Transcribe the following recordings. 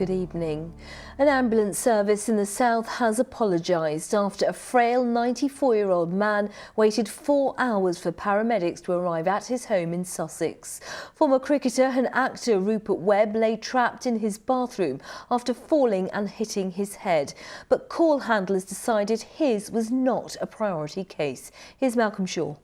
Good evening. An ambulance service in the south has apologised after a frail 94-year-old man waited 4 hours for paramedics to arrive at his home in Sussex. Former cricketer and actor Rupert Webb lay trapped in his bathroom after falling and hitting his head. But call handlers decided his was not a priority case. Here's Malcolm Shaw.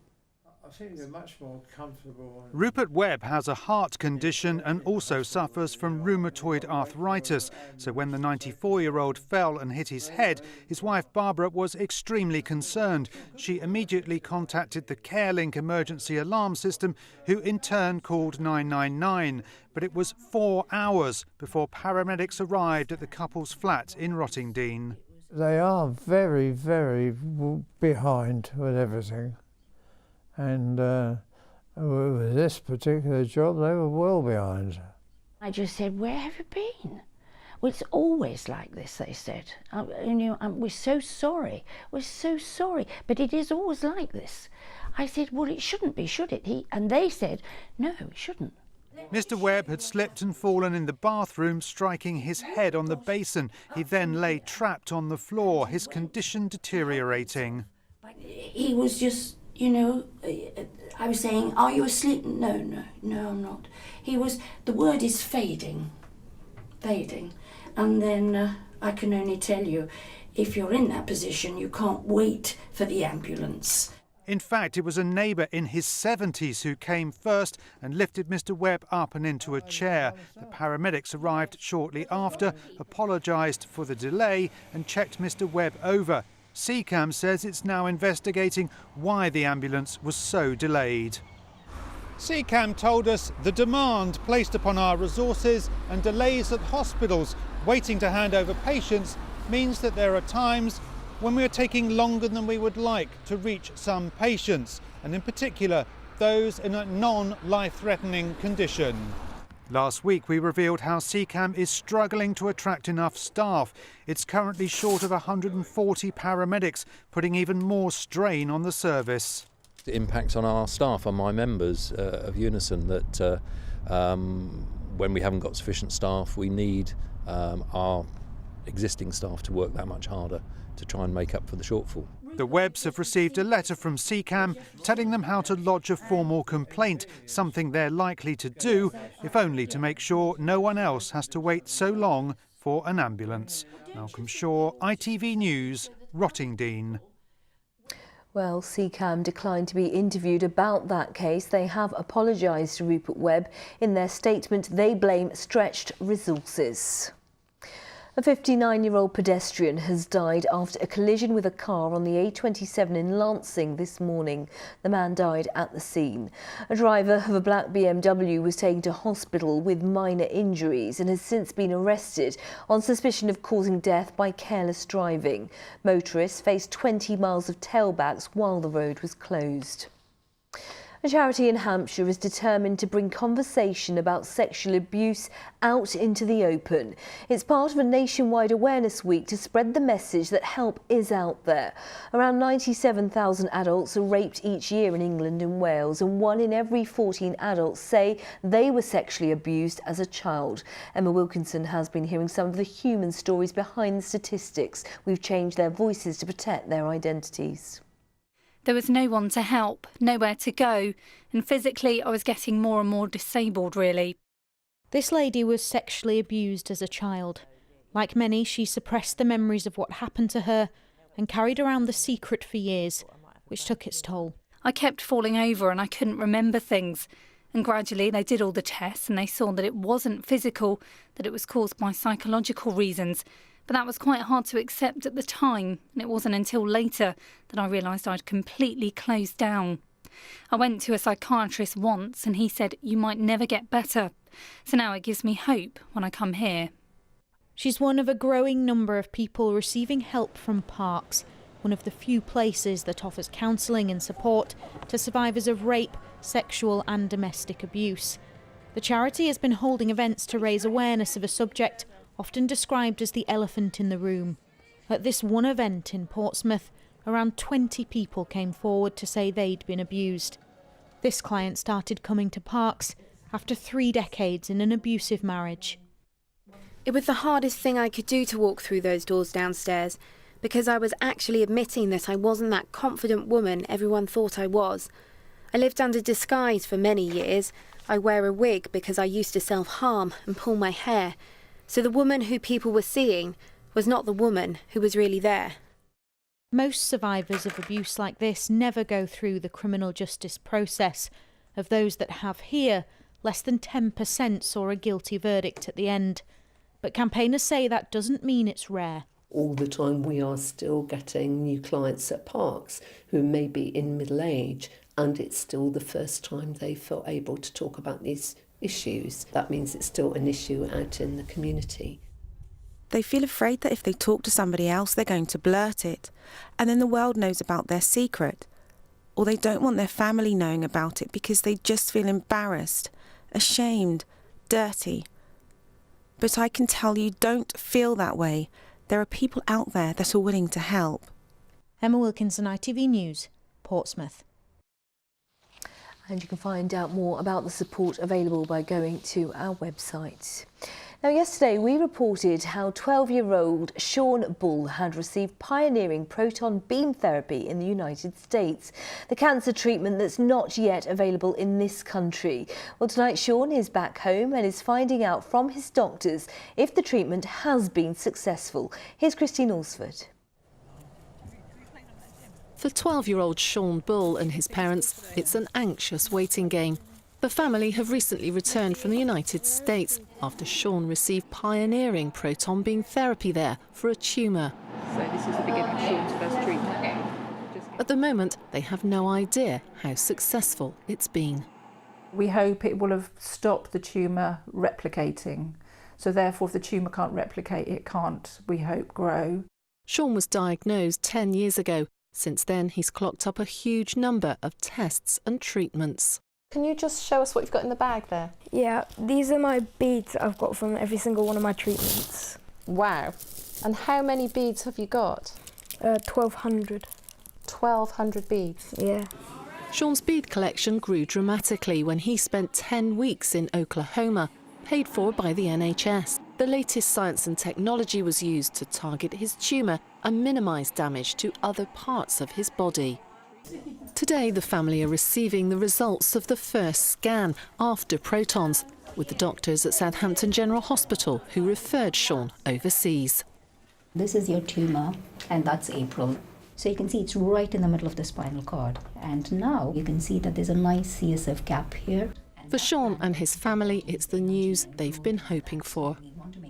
I think they're much more comfortable. Rupert Webb has a heart condition and also suffers from rheumatoid arthritis. So when the 94-year-old fell and hit his head, his wife Barbara was extremely concerned. She immediately contacted the CareLink emergency alarm system, who in turn called 999. But it was 4 hours before paramedics arrived at the couple's flat in Rottingdean. They are very, very behind with everything. And with this particular job, they were well behind. I just said, "Where have you been?" "Well, it's always like this," they said. "We're so sorry. We're so sorry. But it is always like this." I said, "Well, it shouldn't be, should it?" And they said, "No, it shouldn't." Mr. Webb had slipped and fallen in the bathroom, striking his head on the basin. He then lay trapped on the floor, his condition deteriorating. He was just... I was saying, "Are you asleep?" No, I'm not. The word is fading. And then I can only tell you, if you're in that position, you can't wait for the ambulance. In fact, it was a neighbour in his 70s who came first and lifted Mr. Webb up and into a chair. The paramedics arrived shortly after, apologised for the delay and checked Mr. Webb over. CCAM says it's now investigating why the ambulance was so delayed. CCAM told us the demand placed upon our resources and delays at hospitals waiting to hand over patients means that there are times when we are taking longer than we would like to reach some patients, and in particular those in a non-life-threatening condition. Last week we revealed how CCAM is struggling to attract enough staff. It's currently short of 140 paramedics, putting even more strain on the service. It impacts on our staff, on my members of Unison, that when we haven't got sufficient staff, we need our existing staff to work that much harder to try and make up for the shortfall. The Webbs have received a letter from CCAM telling them how to lodge a formal complaint, something they're likely to do, if only to make sure no one else has to wait so long for an ambulance. Malcolm Shaw, ITV News, Rottingdean. Well, CCAM declined to be interviewed about that case. They have apologised to Rupert Webb. In their statement, they blame stretched resources. A 59-year-old pedestrian has died after a collision with a car on the A27 in Lancing this morning. The man died at the scene. A driver of a black BMW was taken to hospital with minor injuries and has since been arrested on suspicion of causing death by careless driving. Motorists faced 20 miles of tailbacks while the road was closed. A charity in Hampshire is determined to bring conversation about sexual abuse out into the open. It's part of a nationwide awareness week to spread the message that help is out there. Around 97,000 adults are raped each year in England and Wales, and 1 in every 14 adults say they were sexually abused as a child. Emma Wilkinson has been hearing some of the human stories behind the statistics. We've changed their voices to protect their identities. There was no one to help, nowhere to go, and physically I was getting more and more disabled, really. This lady was sexually abused as a child. Like many, she suppressed the memories of what happened to her and carried around the secret for years, which took its toll. I kept falling over and I couldn't remember things. And gradually they did all the tests and they saw that it wasn't physical, that it was caused by psychological reasons. But that was quite hard to accept at the time, and it wasn't until later that I realised I'd completely closed down. I went to a psychiatrist once and he said, "You might never get better." So now it gives me hope when I come here. She's one of a growing number of people receiving help from Parks, one of the few places that offers counselling and support to survivors of rape, sexual and domestic abuse. The charity has been holding events to raise awareness of a subject often described as the elephant in the room. At this one event in Portsmouth, around 20 people came forward to say they'd been abused. This client started coming to Parks after 3 decades in an abusive marriage. It was the hardest thing I could do to walk through those doors downstairs, because I was actually admitting that I wasn't that confident woman everyone thought I was. I lived under disguise for many years. I wear a wig because I used to self-harm and pull my hair. So the woman who people were seeing was not the woman who was really there. Most survivors of abuse like this never go through the criminal justice process. Of those that have here, less than 10% saw a guilty verdict at the end. But campaigners say that doesn't mean it's rare. All the time we are still getting new clients at parks who may be in middle age, and it's still the first time they feel able to talk about these issues. That means it's still an issue out in the community. They feel afraid that if they talk to somebody else, they're going to blurt it, and then the world knows about their secret. Or they don't want their family knowing about it because they just feel embarrassed, ashamed, dirty. But I can tell you, don't feel that way. There are people out there that are willing to help. Emma Wilkinson, ITV News, Portsmouth. And you can find out more about the support available by going to our website. Now, yesterday we reported how 12-year-old Sean Bull had received pioneering proton beam therapy in the United States, the cancer treatment that's not yet available in this country. Well, tonight Sean is back home and is finding out from his doctors if the treatment has been successful. Here's Christine Alsford. For 12-year-old Sean Bull and his parents, it's an anxious waiting game. The family have recently returned from the United States after Sean received pioneering proton beam therapy there for a tumour. So this is the beginning of Sean's first treatment. At the moment, they have no idea how successful it's been. We hope it will have stopped the tumour replicating. So therefore, if the tumour can't replicate, it can't, we hope, grow. Sean was diagnosed 10 years ago. Since then, he's clocked up a huge number of tests and treatments. Can you just show us what you've got in the bag there? Yeah, these are my beads that I've got from every single one of my treatments. Wow. And how many beads have you got? 1,200. 1,200 beads? Yeah. Sean's bead collection grew dramatically when he spent 10 weeks in Oklahoma, paid for by the NHS. The latest science and technology was used to target his tumour and minimise damage to other parts of his body. Today, the family are receiving the results of the first scan after protons, with the doctors at Southampton General Hospital who referred Sean overseas. This is your tumour, and that's April. So you can see it's right in the middle of the spinal cord. And now you can see that there's a nice CSF gap here. For Sean and his family, it's the news they've been hoping for.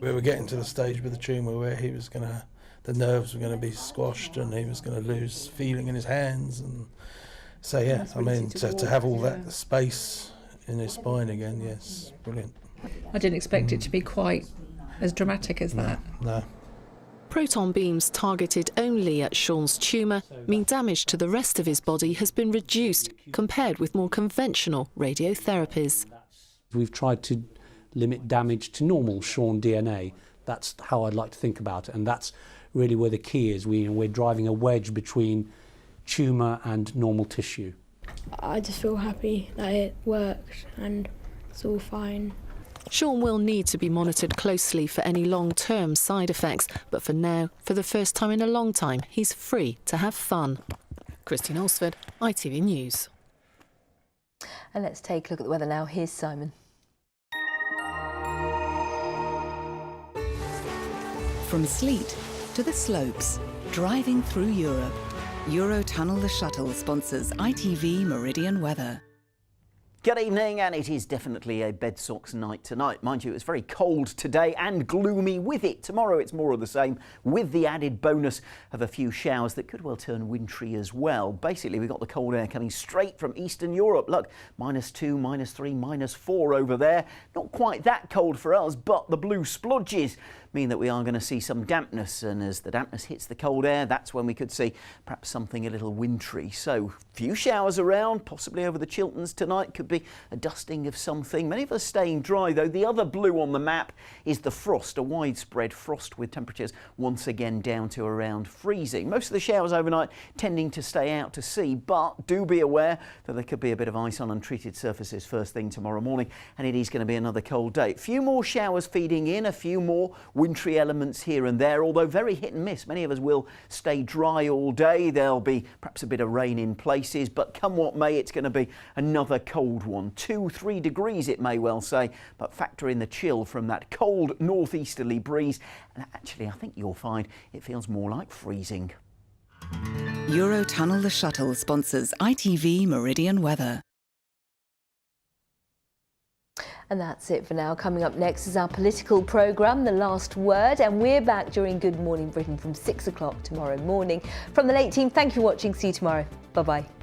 We were getting to the stage with the tumour where the nerves were going to be squashed and he was going to lose feeling in his hands. And so, yeah, I mean, to have all that space in his spine again, yes, brilliant. I didn't expect it to be quite as dramatic as that. No. Proton beams targeted only at Sean's tumour mean damage to the rest of his body has been reduced compared with more conventional radiotherapies. We've tried to limit damage to normal Sean DNA. That's how I'd like to think about it, and that's really where the key is. We're driving a wedge between tumour and normal tissue. I just feel happy that it worked and it's all fine. Sean will need to be monitored closely for any long-term side effects, but for now, for the first time in a long time, he's free to have fun. Christine Alsford, ITV News. And let's take a look at the weather now. Here's Simon. From sleet to the slopes, driving through Europe. Eurotunnel the Shuttle sponsors ITV Meridian weather. Good evening, and it is definitely a bedsocks night tonight. Mind you, it's very cold today and gloomy with it. Tomorrow it's more of the same, with the added bonus of a few showers that could well turn wintry as well. Basically, we've got the cold air coming straight from Eastern Europe. Look, -2, -3, -4 over there. Not quite that cold for us, but the blue splodges mean that we are going to see some dampness, and as the dampness hits the cold air, that's when we could see perhaps something a little wintry. So few showers around, possibly over the Chilterns tonight, could be a dusting of something. Many of us staying dry though. The other blue on the map is the frost, a widespread frost with temperatures once again down to around freezing. Most of the showers overnight tending to stay out to sea, but do be aware that there could be a bit of ice on untreated surfaces first thing tomorrow morning, and it is going to be another cold day. A few more showers feeding in, a few more wintry elements here and there, although very hit and miss. Many of us will stay dry all day. There'll be perhaps a bit of rain in places, but come what may, it's going to be another cold one. 2-3 degrees it may well say, but factor in the chill from that cold northeasterly breeze, and actually I think you'll find it feels more like freezing. Eurotunnel the Shuttle sponsors ITV Meridian weather. And that's it for now. Coming up next is our political programme, The Last Word, and we're back during Good Morning Britain from 6 o'clock tomorrow morning. From the late team, thank you for watching. See you tomorrow. Bye-bye.